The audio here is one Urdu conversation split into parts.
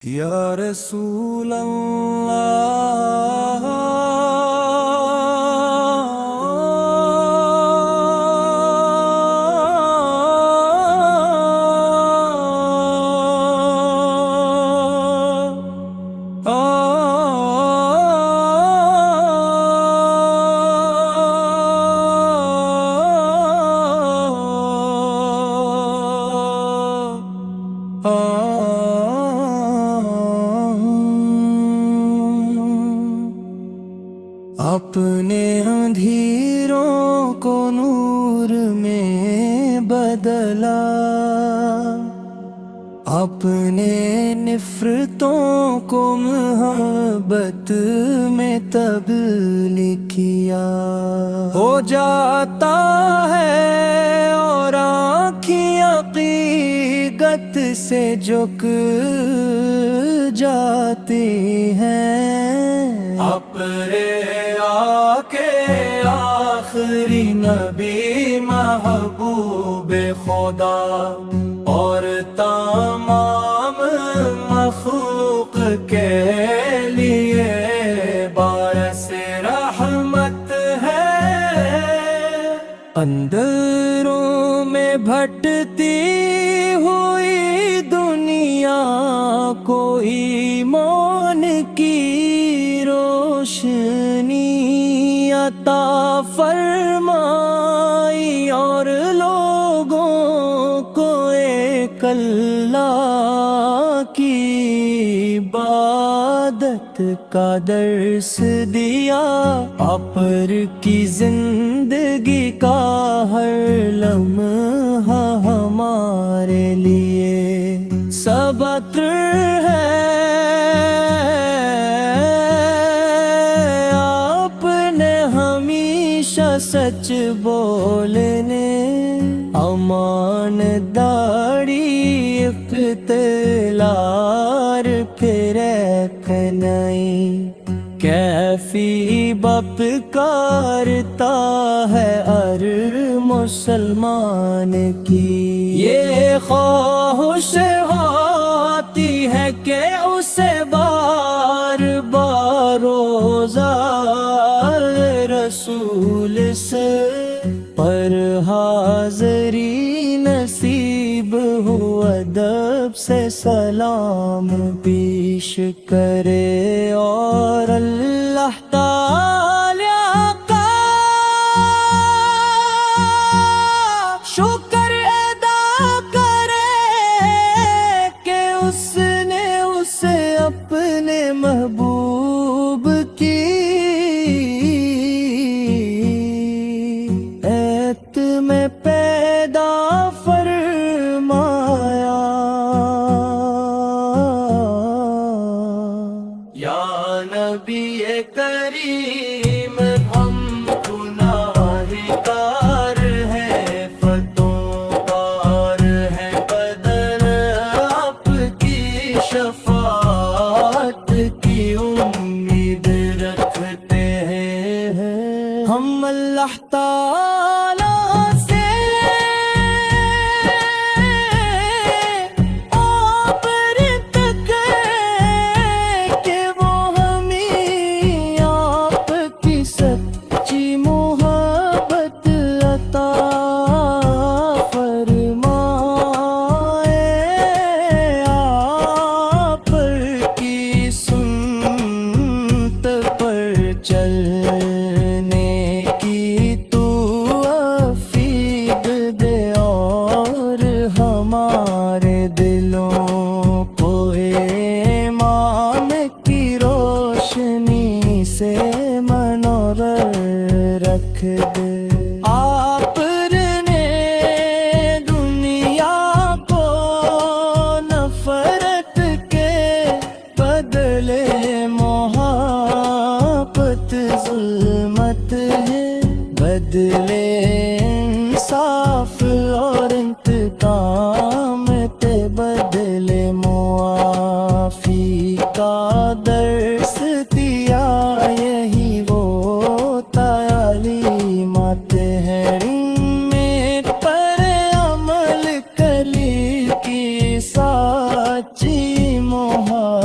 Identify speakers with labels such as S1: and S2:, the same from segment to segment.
S1: یا رسول اللہ اپنے اندھیروں کو نور میں بدلا، اپنے نفرتوں کو محبت میں تبدیل کیا۔ ہو جاتا ہے اور آنکھیں حقیقت سے جھک جاتی ہیں۔ اپنے آقے آخری نبی محبوب خدا اور تمام مخلوق کے لیے باعث رحمت ہے۔ اندروں میں بھٹتی ہوئی دنیا کو ایمان کی روشنی عطا فرمائی اور لوگوں کو ایک اللہ کی عبادت کا درس دیا۔ پر کی زندگی کا ہر لمحہ ہمارے لیے سبق ہے۔ سچ بولنے، امانت داری، اقتدار پھر نہیں کیفی بپ کرتا ہے ہر مسلمان کی۔ یہ خواہش ہوتی ہے کہ اسے بار بار روزہ رسول سے پر حاضری نصیب ہو ادب سے سلام پیش کرے اور اللہ تعالی کا شکر ادا کرے کہ اس نے اسے اپنے محبوب کی میں پیدا فرمایا۔ یا نبی کریم ہم گناہگار ہیں، فتوں کار ہیں، بدن آپ کی شفاعت کی امید رکھتے ہیں۔ ہم اللہ تعالی چلنے کی تو افید دے اور ہمارے دلوں کو ایمان کی روشنی سے منور رکھ دے۔ آپ نے دنیا کو نفرت کے بدلے ظلمت ہے، بدلے انصاف اور انتقام تے بدلے معافی کا درس دیا۔ یہی وہ تعلیمات ہیں میں پر عمل کلی کی سچی محبت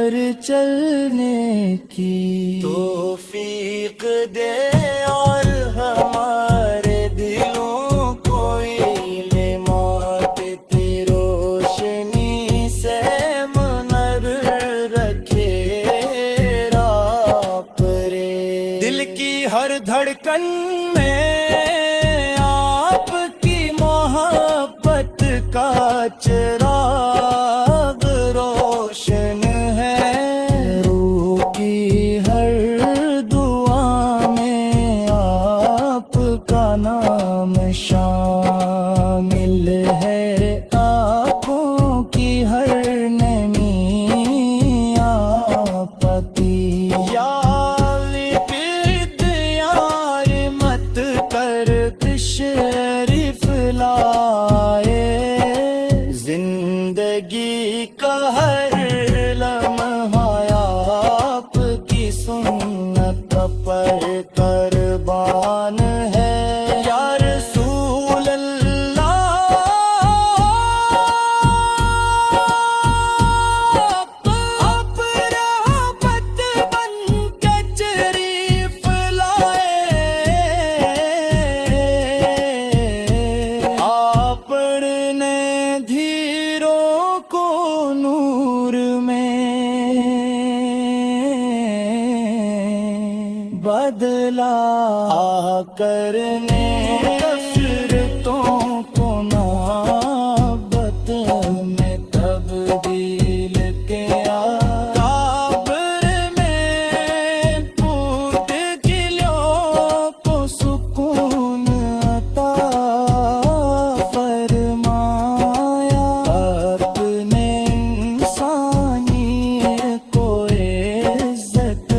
S1: پر چلنے کی توفیق دے، اور ہمارے دلوں کو علم موت کی روشنی سے منور رکھے راہ پرے۔ دل کی ہر دھڑکن میں آپ کی محبت کا چراغ روشن ہے، روح کی ہر دعا میں آپ کا نام شامل ہے، آنکھوں کی ہر نمی آپ کی یاد یار مت کر تشریف لائے، زندگی کا ہر لمحہ آپ کی سنت پر قربان ہے، یا رسول اللہ آپ رحمت بن کے تشریف لائے، آپ نے دھیروں کو نور میں بدلا، آ کرنے کثرتوں کو محبت میں تبدیل کیا، قبر میں پوت گلیوں کو سکون عطا فرمایا، اپنے انسانیت کو عزت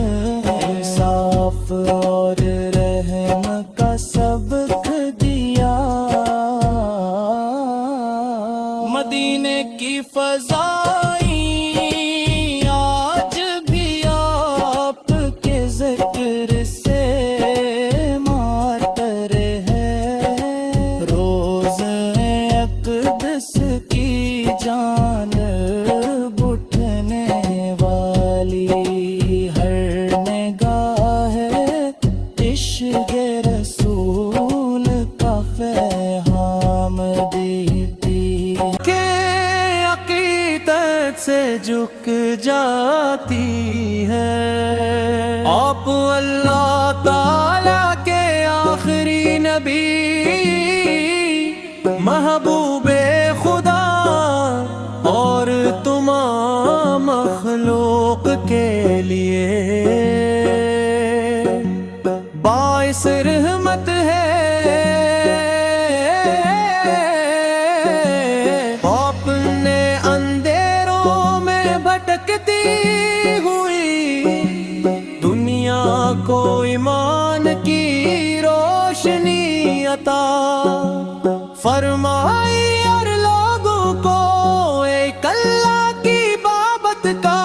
S1: انصاف اور رحم کا سبق دیا، مدینے کی فضائیں آج بھی آپ کے ذکر سے معطر ہے، روز اقدس کی جانب اٹھنے والی ہر نگاہ عشق رسول کا فہام دیتی، کہ عقیدت سے جھک جاتی ہے، آپ اللہ تعالی کے آخری نبی، محبوب خدا اور تمام مخلوق کے لیے باعث رحمت ہے، آپ نے اندھیروں میں بھٹکتی ہوئی دنیا کو ایمان کی روشنی عطا فرمائی، اور لوگوں کو ایک اللہ کی بابت کا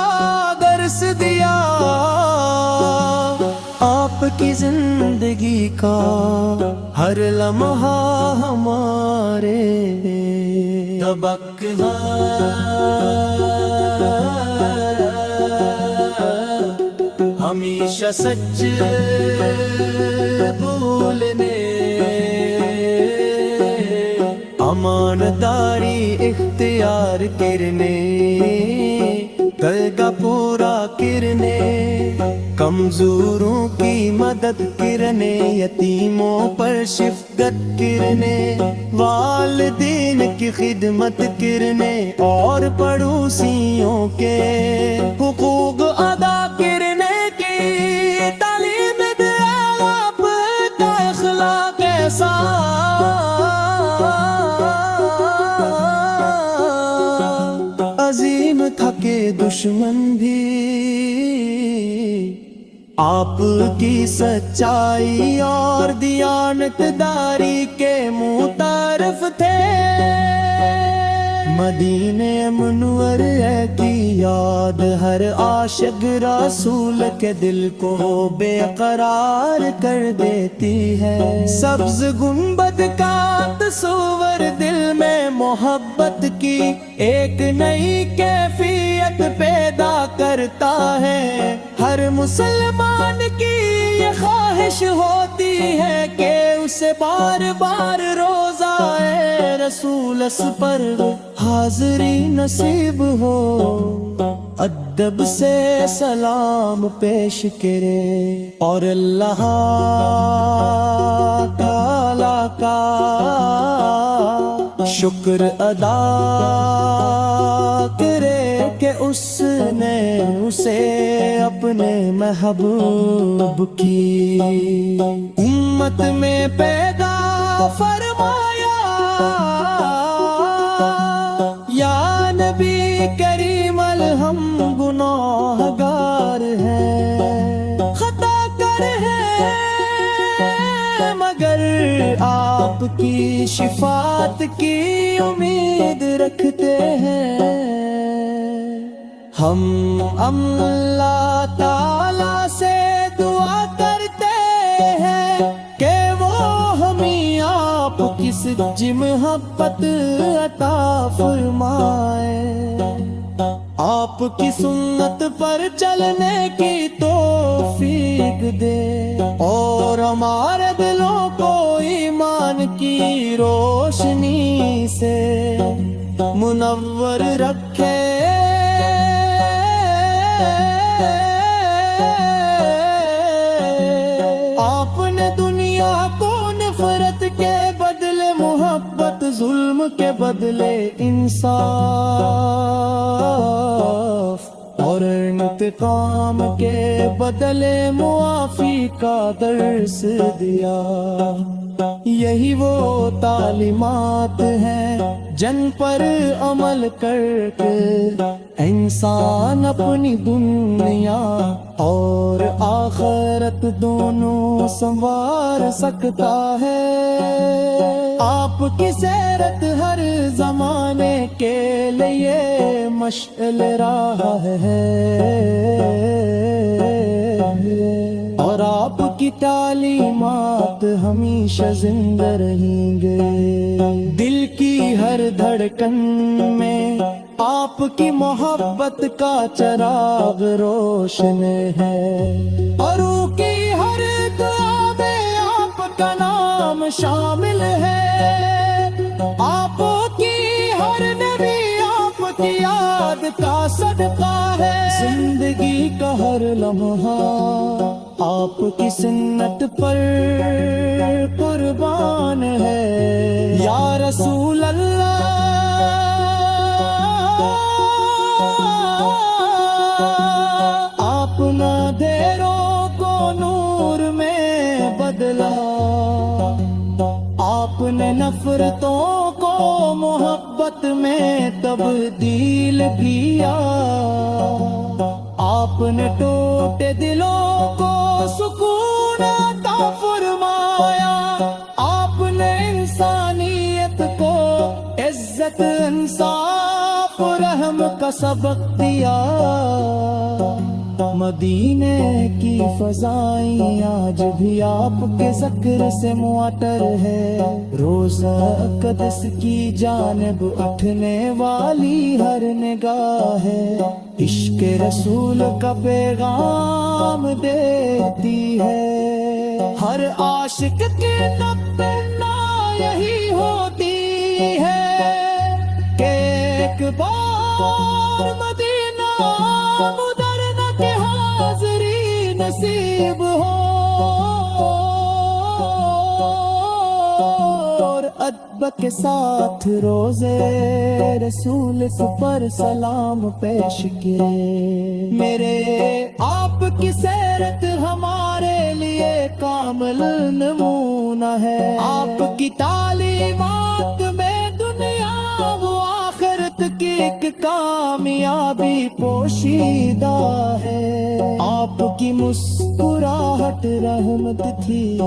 S1: درس دیا، آپ کی زندگی کا ہر لمحہ ہمارے سبق ہمیشہ سچ بولنے، امانتداری اختیار کرنے، دل کا پورا کرنے، کمزوروں کی مدد کرنے، یتیموں پر شفقت کرنے، والدین کی خدمت کرنے، اور پڑوسیوں کے حقوق ادا کرنے کی تعلیم دے آپ کا اخلاق ایسا، عظیم تھا کہ دشمن بھی آپ کی سچائی اور دیانتداری کے متعارف تھے، مدینے منور کی یاد ہر عاشق رسول کے دل کو بے قرار کر دیتی ہے، سبز گنبد کا تصور دل میں محبت کی ایک نئی کیفیت پیدا کرتا ہے۔ ہر مسلمان کی یہ خواہش ہوتی ہے کہ اسے بار بار روزہ رسول پر حاضری نصیب ہو، ادب سے سلام پیش کرے اور اللہ تعالی کا شکر ادا کرے کہ اس نے اسے اپنے محبوب کی امت میں پیدا فرمایا۔ یا نبی کریم ہم گناہگار ہیں، خطا کر ہیں، مگر آپ کی شفاعت کی امید رکھتے ہیں۔ ہم اللہ تعالی سے دعا کرتے ہیں کہ وہ ہمیں آپ کی سچی محبت عطا فرمائے، آپ کی سنت پر چلنے کی توفیق دے اور ہمارے دلوں کو ایمان کی روشنی سے منور رکھے۔ آپ نے دنیا کو نفرت کے بدلے محبت، ظلم کے بدلے انصاف اور انتقام کے بدلے معافی کا درس دیا۔ یہی وہ تعلیمات ہیں جن پر عمل کر کے انسان اپنی دنیا اور آخرت دونوں سنوار سکتا ہے۔ آپ کی سیرت ہر زمانے کے لیے مشعل راہ ہے اور آپ کی تعلیمات ہمیشہ زندہ رہیں گے۔ دل کی ہر دھڑکن میں آپ کی محبت کا چراغ روشن ہے اور روح کی ہر دعا میں آپ کا نام شامل ہے۔ آپ کی ہر نبی آپ کی یاد کا صدقہ ہے، زندگی کا ہر لمحہ آپ کی سنت پر قربان ہے۔ یا رسول اللہ آپ نے اندھیروں کو نور میں بدلا، آپ نے نفرتوں کو محبت میں تبدیل کیا، آپ نے ٹوٹے دلوں کو سکون عطا فرمایا، آپ نے انسانیت کو عزت، انصاف، رحم کا سبق دیا۔ مدینے کی فضائیں آج بھی آپ کے ذکر سے معطر ہے، روزہ اقدس کی جانب اٹھنے والی ہر نگاہ ہے، عشق رسول کا پیغام دیتی ہے۔ ہر عاشق کی تمنا یہی ہوتی ہے کہ ایک بار مدینہ مدرنہ کے حاضری نصیب ہو اور ادب کے ساتھ روزے رسول پر سلام پیش کرے۔ میرے آپ کی سیرت ہمارے لیے کامل نمونہ ہے، آپ کی تعلیمات میں دنیا و آخرت کی ایک کامیابی پوشیدہ ہے، آپ کی مسکراہٹ رحمت تھی۔